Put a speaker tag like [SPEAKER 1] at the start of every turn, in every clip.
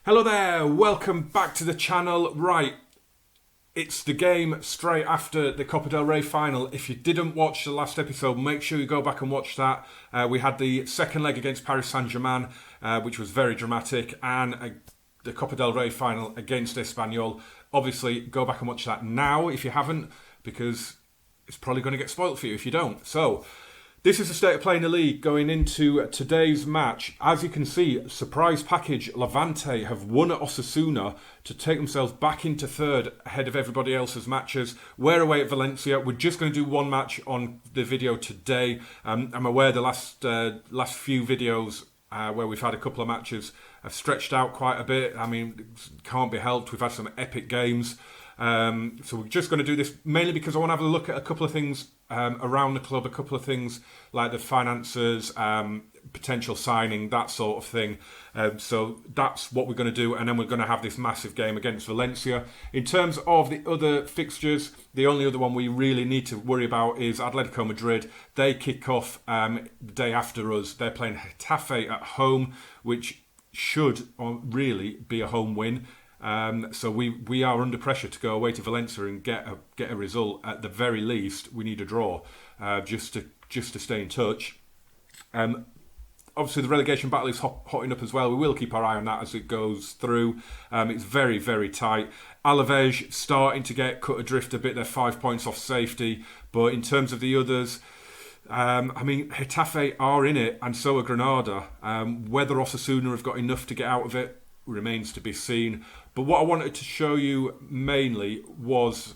[SPEAKER 1] Hello there, welcome back to the channel. Right, it's the game straight after the Copa del Rey final. If you didn't watch the last episode, make sure you go back and watch that. We had the second leg against Paris Saint-Germain, which was very dramatic, and the Copa del Rey final against Espanyol. Obviously, go back and watch that now if you haven't, because it's probably going to get spoiled for you if you don't. So, this is the state of play in the league going into today's match. As you can see, surprise package, Levante have won at Osasuna to take themselves back into third ahead of everybody else's matches. We're away at Valencia. We're just going to do one match on the video today. I'm aware the last few videos where we've had a couple of matches have stretched out quite a bit. I mean, it can't be helped. We've had some epic games. So we're just going to do this mainly because I want to have a look at a couple of things around the club, a couple of things like the finances, potential signing, that sort of thing. So that's what we're going to do, and then we're going to have this massive game against Valencia. In terms of the other fixtures, the only other one we really need to worry about is Atletico Madrid. They kick off the day after us. They're playing Getafe at home, which should really be a home win. So we are under pressure to go away to Valencia and get a result. At the very least, we need a draw just to stay in touch. Obviously, the relegation battle is hotting up as well. We will keep our eye on that as it goes through. It's very, very tight. Alaves starting to get cut adrift a bit. They're 5 points off safety. But in terms of the others, Getafe are in it, and so are Granada. Whether Osasuna have got enough to get out of it remains to be seen. But what I wanted to show you mainly was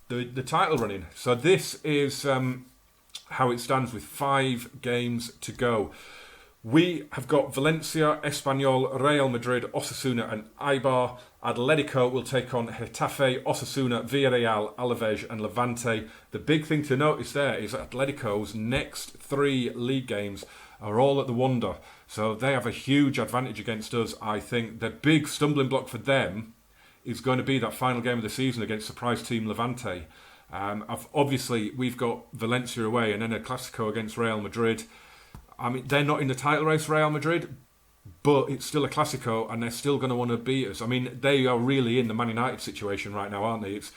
[SPEAKER 1] the title running. So this is how it stands with 5 games to go. We have got Valencia, Espanyol, Real Madrid, Osasuna and Eibar. Atletico will take on Getafe, Osasuna, Villarreal, Alaves and Levante. The big thing to notice there is Atletico's next 3 league games are all at the Wanda. So they have a huge advantage against us, I think. The big stumbling block for them is going to be that final game of the season against surprise team Levante. Obviously, we've got Valencia away and then a Clásico against Real Madrid. I mean, they're not in the title race, Real Madrid, but it's still a Clásico and they're still going to want to beat us. I mean, they are really in the Man United situation right now, aren't they? It's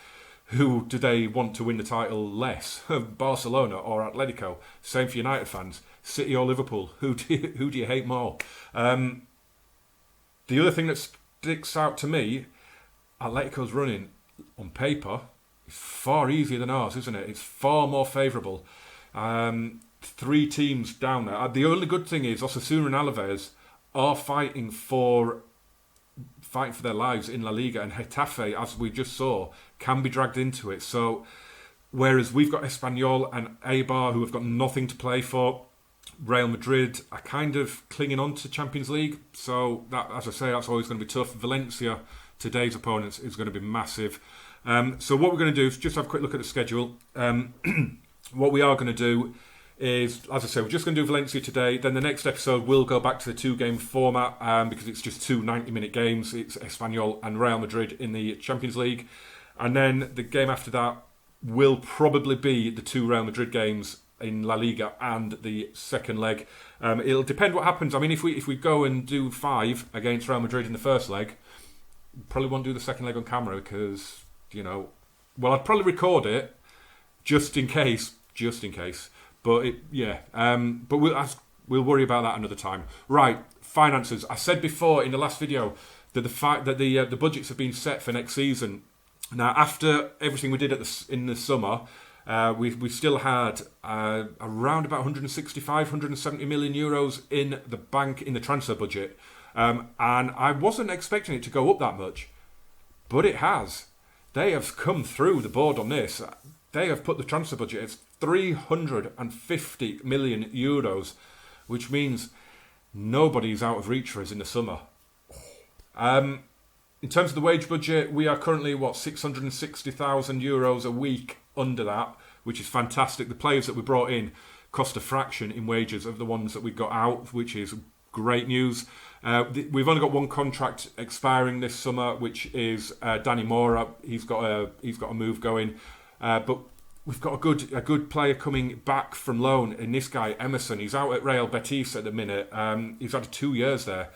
[SPEAKER 1] who do they want to win the title less, Barcelona or Atletico? Same for United fans. City or Liverpool? Who do you hate more? The other thing that sticks out to me, Atletico's running on paper is far easier than ours, isn't it? It's far more favourable. 3 teams down there. The only good thing is Osasuna and Alaves are fighting for their lives in La Liga, and Getafe, as we just saw, can be dragged into it. So, whereas we've got Espanyol and Eibar, who have got nothing to play for, Real Madrid are kind of clinging on to Champions League. So, that, as I say, that's always going to be tough. Valencia, today's opponents, is going to be massive. So, what we're going to do is just have a quick look at the schedule. What we are going to do is, as I say, we're just going to do Valencia today. Then the next episode will go back to the 2-game format because it's just 2 90-minute games. It's Espanyol and Real Madrid in the Champions League. And then the game after that will probably be the 2 Real Madrid games in La Liga and the second leg. It'll depend what happens. I mean, if we go and do 5 against Real Madrid in the first leg, probably won't do the second leg on camera because, I'd probably record it just in case. But we'll worry about that another time. Right, finances. I said before in the last video that the fact that the budgets have been set for next season. Now, after everything we did in the summer, we still had around about 170 million euros in the bank in the transfer budget, and I wasn't expecting it to go up that much, but it has. They have come through the board on this. They have put the transfer budget at 350 million euros, which means nobody's out of reach for us in the summer. In terms of the wage budget, we are currently, 660,000 euros a week under that, which is fantastic. The players that we brought in cost a fraction in wages of the ones that we got out, which is great news. We've only got one contract expiring this summer, which is Danny Mora. He's got a move going. But we've got a good player coming back from loan in this guy, Emerson. He's out at Real Betis at the minute. He's had 2 years there.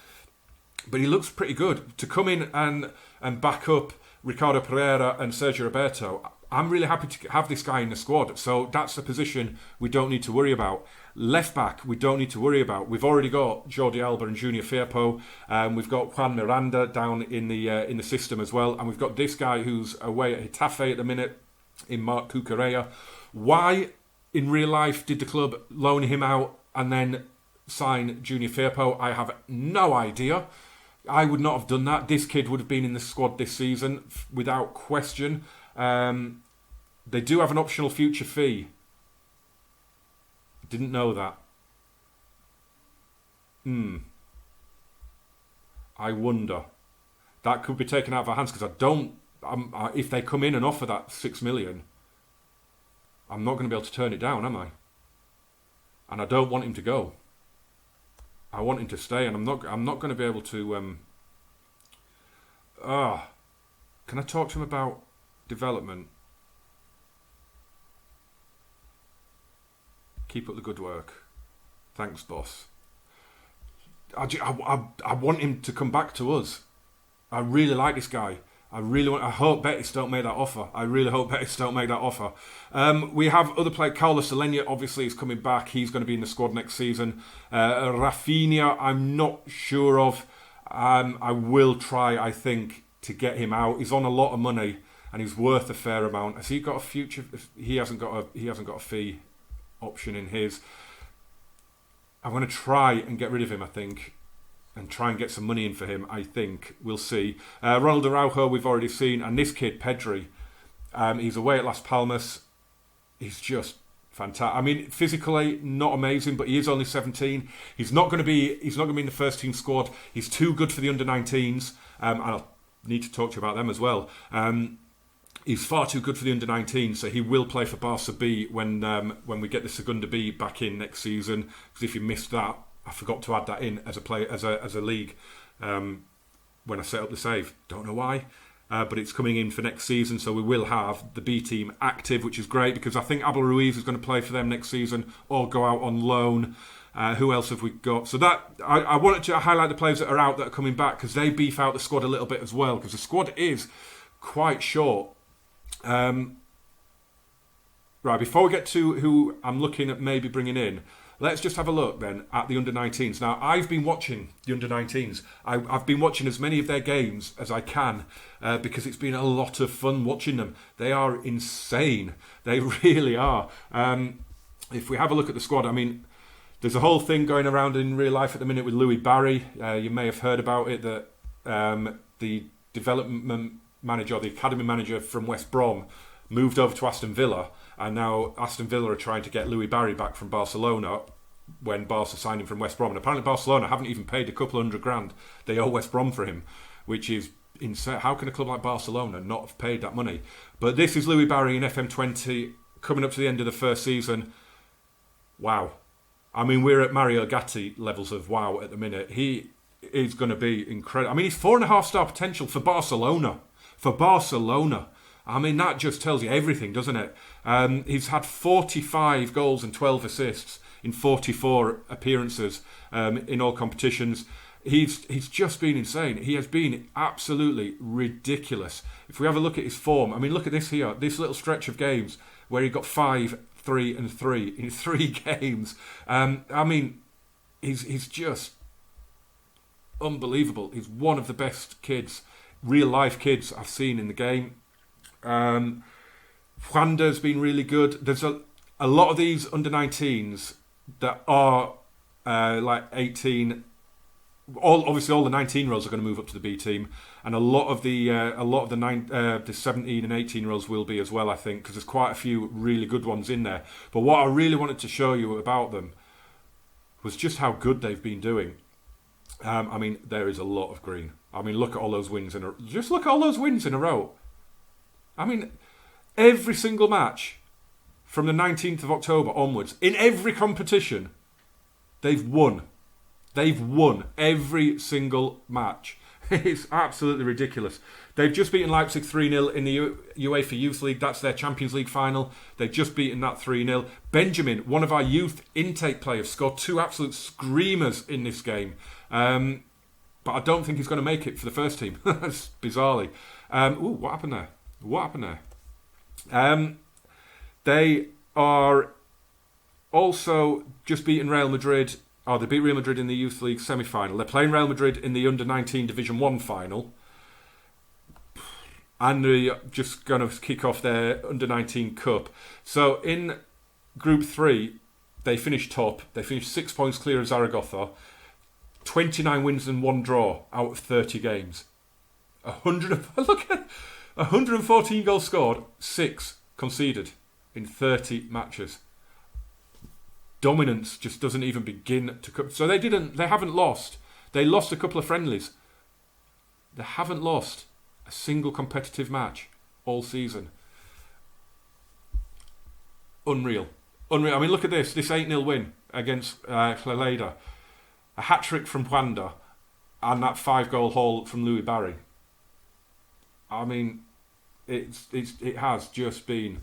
[SPEAKER 1] but he looks pretty good. To come in and back up Ricardo Pereira and Sergio Roberto, I'm really happy to have this guy in the squad. So that's the position we don't need to worry about. Left back, we don't need to worry about. We've already got Jordi Alba and Junior Firpo. We've got Juan Miranda down in the system as well. And we've got this guy who's away at Getafe at the minute, in Marc Cucurella. Why, in real life, did the club loan him out and then sign Junior Firpo? I have no idea. I would not have done that. This kid would have been in the squad this season without question. They do have an optional future fee. Didn't know that. I wonder. That could be taken out of our hands because if they come in and offer that 6 million, I'm not going to be able to turn it down, am I? And I don't want him to go. I want him to stay, and I'm not going to be able to. Can I talk to him about development? Keep up the good work. Thanks, boss. I want him to come back to us. I really like this guy. I hope Betis don't make that offer. I really hope Betis don't make that offer. We have other players. Carlos Selena obviously is coming back. He's going to be in the squad next season. Rafinha, I'm not sure of. I will try, I think, to get him out. He's on a lot of money and he's worth a fair amount. Has he got a future? He hasn't got a fee option in his. I'm going to try and get rid of him, I think, and try and get some money in for him, I think. We'll see. Ronald Araujo, we've already seen. And this kid, Pedri, he's away at Las Palmas. He's just fantastic. I mean, physically, not amazing, but he is only 17. He's not going to be in the first team squad. He's too good for the under-19s. And I'll need to talk to you about them as well. He's far too good for the under-19s, so he will play for Barca B when we get the Segunda B back in next season. Because if you missed that, I forgot to add that in as a league when I set up the save. Don't know why, but it's coming in for next season, so we will have the B team active, which is great because I think Abel Ruiz is going to play for them next season or go out on loan. Who else have we got? So that I wanted to highlight the players that are out that are coming back because they beef out the squad a little bit as well because the squad is quite short. Right, before we get to who I'm looking at maybe bringing in, let's just have a look then at the under-19s. Now, I've been watching the under-19s. I've been watching as many of their games as I can because it's been a lot of fun watching them. They are insane. They really are. If we have a look at the squad, I mean, there's a whole thing going around in real life at the minute with Louis Barry. You may have heard about it, that the development manager, the academy manager from West Brom, moved over to Aston Villa, and now Aston Villa are trying to get Louis Barry back from Barcelona when Barca signed him from West Brom. And apparently Barcelona haven't even paid a couple $100,000 they owe West Brom for him, which is insane. How can a club like Barcelona not have paid that money? But this is Louis Barry in FM20 coming up to the end of the first season. Wow. I mean, we're at Mario Gatti levels of wow at the minute. He is going to be incredible. I mean, he's 4.5-star potential for Barcelona. For Barcelona. I mean, that just tells you everything, doesn't it? He's had 45 goals and 12 assists in 44 appearances in all competitions. He's just been insane. He has been absolutely ridiculous. If we have a look at his form, I mean, look at this here. This little stretch of games where he got 5, 3 and 3 in 3 games. I mean, he's just unbelievable. He's one of the best kids, real life kids I've seen in the game. Juanda's been really good. There's a lot of these under-19s that are like 18. Obviously, all the 19-year-olds are going to move up to the B team, and a lot of the 17 and 18-year-olds will be as well. I think because there's quite a few really good ones in there. But what I really wanted to show you about them was just how good they've been doing. I mean, there is a lot of green. I mean, look at all those wins just look at all those wins in a row. I mean, every single match from the 19th of October onwards, in every competition, they've won. They've won every single match. It's absolutely ridiculous. They've just beaten Leipzig 3-0 in the UEFA Youth League. That's their Champions League final. They've just beaten that 3-0. Benjamin, one of our youth intake players, scored 2 absolute screamers in this game. but I don't think he's going to make it for the first team. Bizarrely. What happened there? They are also just beating Real Madrid. Oh, they beat Real Madrid in the Youth League semi-final. They're playing Real Madrid in the Under-19 Division 1 final. And they're just going to kick off their Under-19 Cup. So in Group 3, they finished top. They finished 6 points clear of Zaragoza. 29 wins and 1 draw out of 30 games. 114 goals scored, 6 conceded in 30 matches. Dominance just doesn't even begin to come. So they haven't lost. They lost a couple of friendlies. They haven't lost a single competitive match all season. Unreal. I mean, look at this 8-0 win against Cleleda. A hat-trick from Juanda and that 5-goal haul from Louis Barry. I mean, it has just been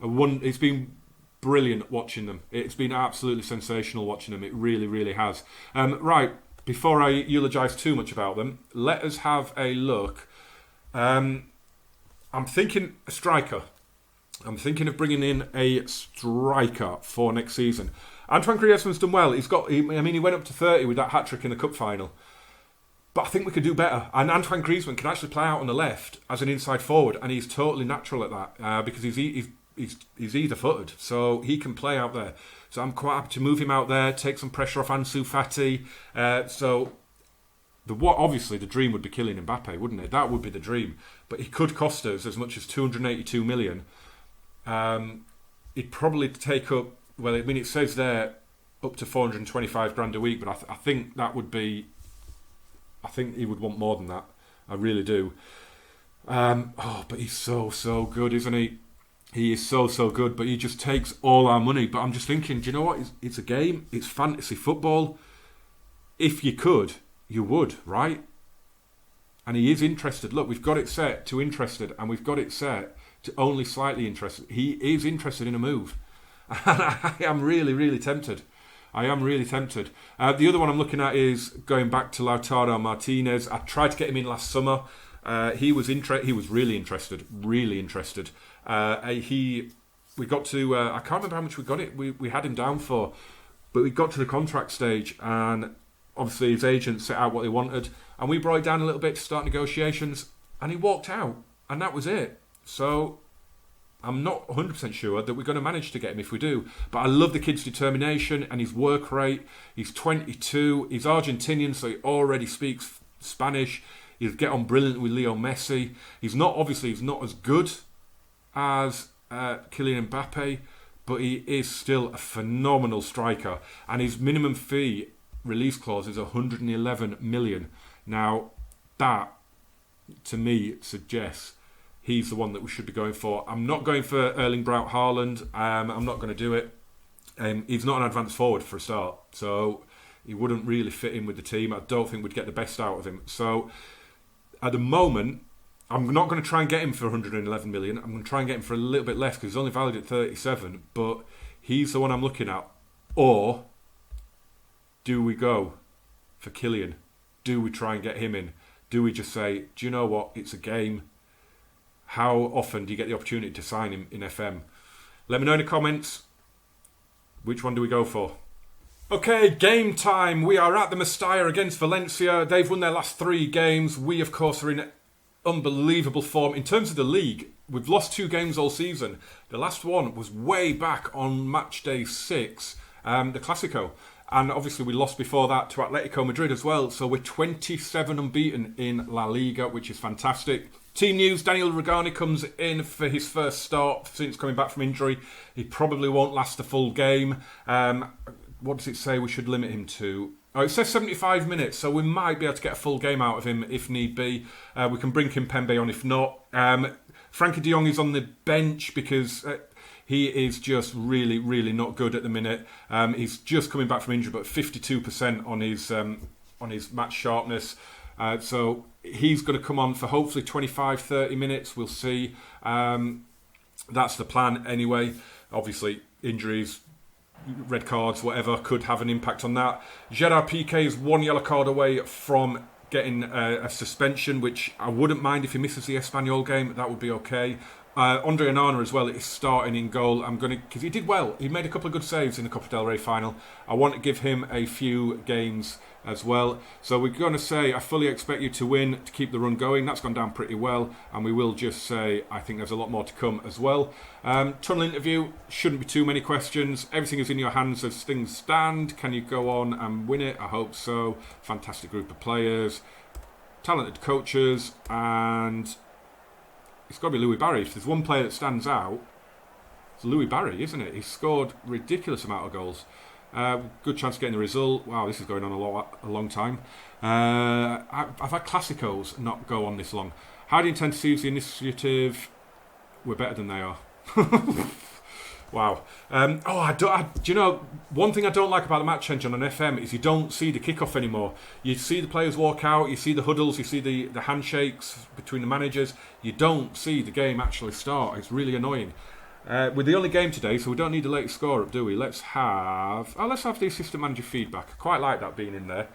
[SPEAKER 1] it's been brilliant watching them. It's been absolutely sensational watching them. It really, really has. Right, before I eulogise too much about them, let us have a look. I'm thinking a striker. I'm thinking of bringing in a striker for next season. Antoine Griezmann's done well. He went up to 30 with that hat-trick in the cup final. But I think we could do better. And Antoine Griezmann can actually play out on the left as an inside forward, and he's totally natural at that because he's either-footed, so he can play out there. So I'm quite happy to move him out there, take some pressure off Ansu Fati. Obviously the dream would be killing Mbappe, wouldn't it? That would be the dream. But he could cost us as much as 282 million. He'd probably take up, well, I mean, it says there up to 425 grand a week, but I think that would be, I think he would want more than that. I really do. But he's so good, isn't he? He is so good, but he just takes all our money. But I'm just thinking, do you know what? It's a game. It's fantasy football. If you could, you would, right? And he is interested. Look, we've got it set to interested, and we've got it set to only slightly interested. He is interested in a move. And I am really, really tempted. The other one I'm looking at is going back to Lautaro Martinez. I tried to get him in last summer. He was really interested. We got to I can't remember how much we got it. We had him down for, but we got to the contract stage, and obviously his agent set out what they wanted, and we brought it down a little bit to start negotiations, and he walked out, and that was it. So I'm not 100% sure that we're going to manage to get him if we do. But I love the kid's determination and his work rate. He's 22. He's Argentinian, so he already speaks Spanish. He'll get on brilliantly with Leo Messi. He's not as good as Kylian Mbappe, but he is still a phenomenal striker. And his minimum fee release clause is 111 million. Now, that, to me, suggests he's the one that we should be going for. I'm not going for Erling Braut Haaland. I'm not going to do it. He's not an advanced forward for a start, so he wouldn't really fit in with the team. I don't think we'd get the best out of him. So at the moment, I'm not going to try and get him for 111 million. I'm going to try and get him for a little bit less because he's only valued at 37, but he's the one I'm looking at. Or do we go for Kylian? Do we try and get him in? Do we just say, do you know what, it's a game? How often do you get the opportunity to sign him in FM? Let me know in the comments. Which one do we go for? Okay, game time. We are at the Mestalla against Valencia. They've won their last 3 games. We, of course, are in unbelievable form. In terms of the league, we've lost 2 games all season. The last one was way back on match day 6, the Clásico. And obviously we lost before that to Atletico Madrid as well. So we're 27 unbeaten in La Liga, which is fantastic. Team news, Daniel Rugani comes in for his first start since coming back from injury. He probably won't last the full game. What does it say we should limit him to? Oh, it says 75 minutes, so we might be able to get a full game out of him if need be. We can bring Kimpembe on if not. Frankie de Jong is on the bench because he is just really, really not good at the minute. He's just coming back from injury, but 52% on his match sharpness. So he's going to come on for hopefully 25-30 minutes. We'll see. That's the plan anyway. Obviously, injuries, red cards, whatever, could have an impact on that. Gerard Piqué is 1 yellow card away from getting a suspension, which I wouldn't mind if he misses the Espanyol game. That would be okay. Andre Onana as well is starting in goal. Because he did well. He made a couple of good saves in the Copa del Rey final. I want to give him a few games as well. So we're going to say, I fully expect you to win to keep the run going. That's gone down pretty well. And we will just say, I think there's a lot more to come as well. Tunnel interview, shouldn't be too many questions. Everything is in your hands as things stand. Can you go on and win it? I hope so. Fantastic group of players. Talented coaches. And it's got to be Louis Barry. If there's one player that stands out, it's Louis Barry, isn't it? He's scored a ridiculous amount of goals. Good chance of getting the result. Wow, this is going on a long time. I've had Clásicos not go on this long. How do you intend to seize the initiative? We're better than they are. Wow. Do you know, one thing I don't like about the match change on an FM is you don't see the kickoff anymore. You see the players walk out, you see the huddles, you see the handshakes between the managers. You don't see the game actually start. It's really annoying. We're the only game today, so we don't need the latest score up, do we? Let's have the assistant manager feedback. I quite like that being in there.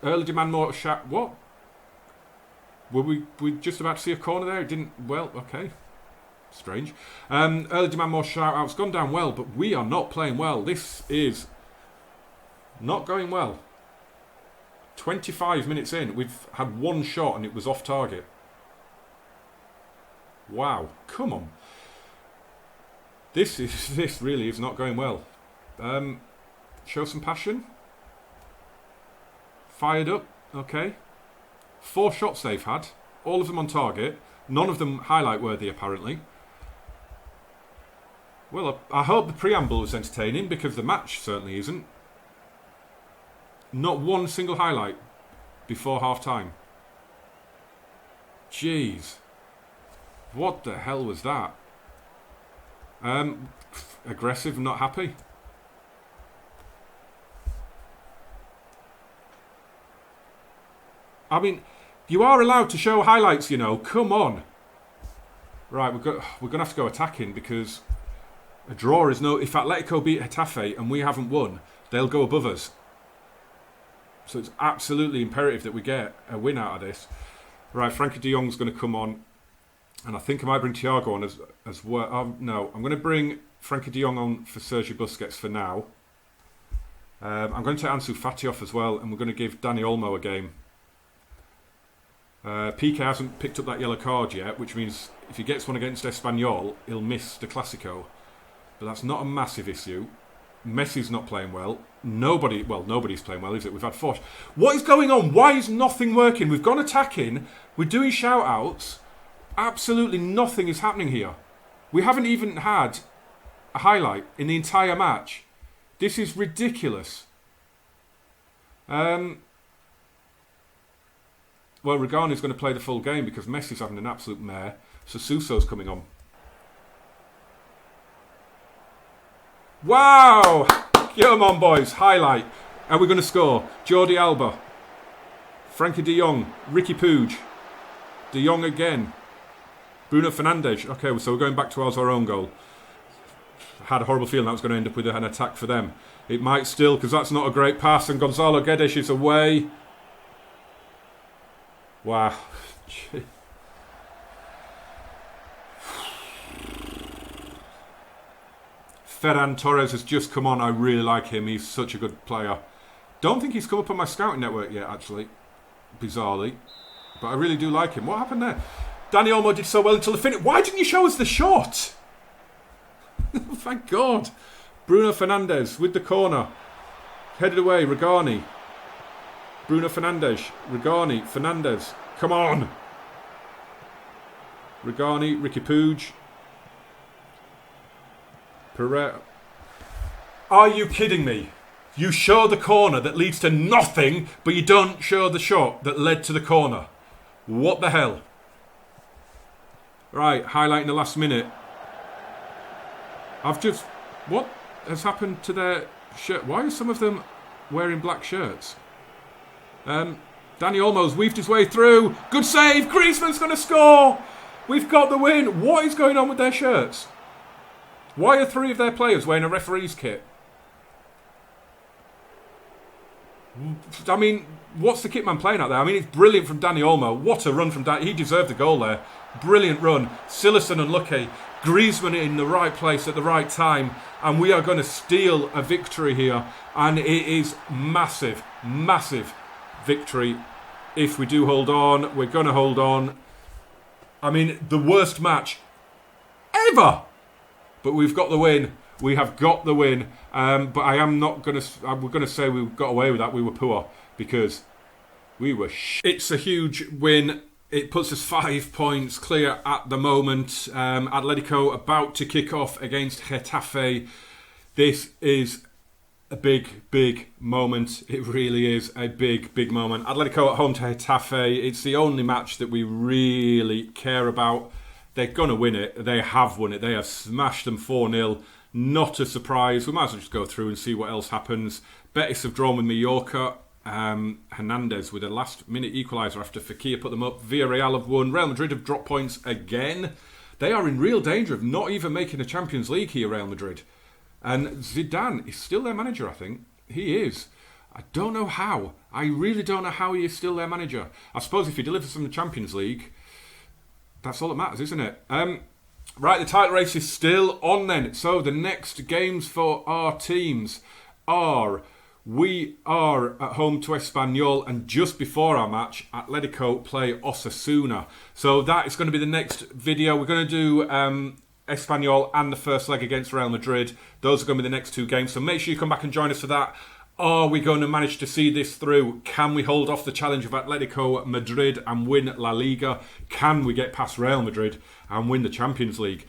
[SPEAKER 1] Early demand more shot. What? Were we just about to see a corner there? It didn't. Well, okay. Strange. Early demand more shout outs. Gone down well, but we are not playing well. This is not going well. 25 minutes in, we've had one shot and it was off target. Wow, come on. This really is not going well. Show some passion. Fired up, okay. 4 shots they've had, all of them on target, none of them highlight worthy apparently. Well, I hope the preamble was entertaining because the match certainly isn't. Not one single highlight before half time. Jeez. What the hell was that? Aggressive, not happy. I mean, you are allowed to show highlights, you know. Come on. Right, we're going to have to go attacking because a draw is no... If Atletico beat Getafe and we haven't won, they'll go above us. So it's absolutely imperative that we get a win out of this. Right, Frankie de Jong's going to come on. And I think I might bring Thiago on as well. No, I'm going to bring Frankie de Jong on for Sergio Busquets for now. I'm going to take Ansu Fati off as well. And we're going to give Dani Olmo a game. Piqué hasn't picked up that yellow card yet, which means if he gets one against Espanyol, he'll miss the Clásico. But that's not a massive issue. Messi's not playing well. Nobody's playing well, is it? We've had 4. What is going on? Why is nothing working? We've gone attacking. We're doing shout-outs. Absolutely nothing is happening here. We haven't even had a highlight in the entire match. This is ridiculous. Well, Reggani's going to play the full game because Messi's having an absolute mare. So Suso's coming on. Wow! Come on, boys. Highlight. Are we going to score? Jordi Alba. Frankie de Jong. Ricky Puig. De Jong again. Bruno Fernandes. Okay, so we're going back towards our own goal. I had a horrible feeling that was going to end up with an attack for them. It might still, because that's not a great pass, and Gonzalo Guedes is away. Wow. Ferran Torres has just come on. I really like him. He's such a good player. Don't think he's come up on my scouting network yet, actually. Bizarrely. But I really do like him. What happened there? Dani Olmo did so well until the finish. Why didn't you show us the shot? Thank God. Bruno Fernandes with the corner. Headed away. Regani. Bruno Fernandes. Regani. Fernandes. Come on. Regani. Ricky Puig. Pereira. Are you kidding me? You show the corner that leads to nothing, but you don't show the shot that led to the corner. What the hell? Right, highlight in the last minute. What has happened to their shirt? Why are some of them wearing black shirts? Dani Olmo's weaved his way through. Good save. Griezmann's going to score. We've got the win. What is going on with their shirts? Why are 3 of their players wearing a referee's kit? I mean, what's the kit man playing out there? I mean, it's brilliant from Danny Olmo. What a run from Danny. He deserved the goal there. Brilliant run. Silerson unlucky. Griezmann in the right place at the right time. And we are going to steal a victory here. And it is massive, massive victory. If we do hold on, we're going to hold on. I mean, the worst match ever. But we've got the win. We have got the win. But I am not going to... We're going to say we got away with that. We were poor. Because we were It's a huge win. It puts us 5 points clear at the moment. Atletico about to kick off against Getafe. This is a big, big moment. It really is a big, big moment. Atletico at home to Getafe. It's the only match that we really care about. They're going to win it. They have won it. They have smashed them 4-0. Not a surprise. We might as well just go through and see what else happens. Betis have drawn with Mallorca. Hernandez with a last-minute equaliser after Fekir put them up. Villarreal have won. Real Madrid have dropped points again. They are in real danger of not even making the Champions League here, Real Madrid. And Zidane is still their manager, I think. He is. I don't know how. I really don't know how he is still their manager. I suppose if he delivers from the Champions League, that's all that matters, isn't it? Right, the title race is still on then. So the next games for our teams are... We are at home to Espanyol, and just before our match, Atletico play Osasuna. So that is going to be the next video. We're going to do Espanyol and the first leg against Real Madrid. Those are going to be the next 2 games. So make sure you come back and join us for that. Are we going to manage to see this through? Can we hold off the challenge of Atletico Madrid and win La Liga? Can we get past Real Madrid and win the Champions League?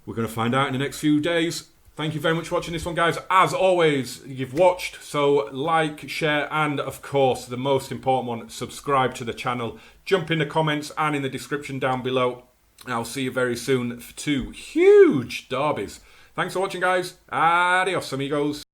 [SPEAKER 1] We're going to find out in the next few days. Thank you very much for watching this one, guys. As always, you've watched, so like, share, and of course, the most important one, subscribe to the channel. Jump in the comments and in the description down below. And I'll see you very soon for 2 huge derbies. Thanks for watching, guys. Adios, amigos.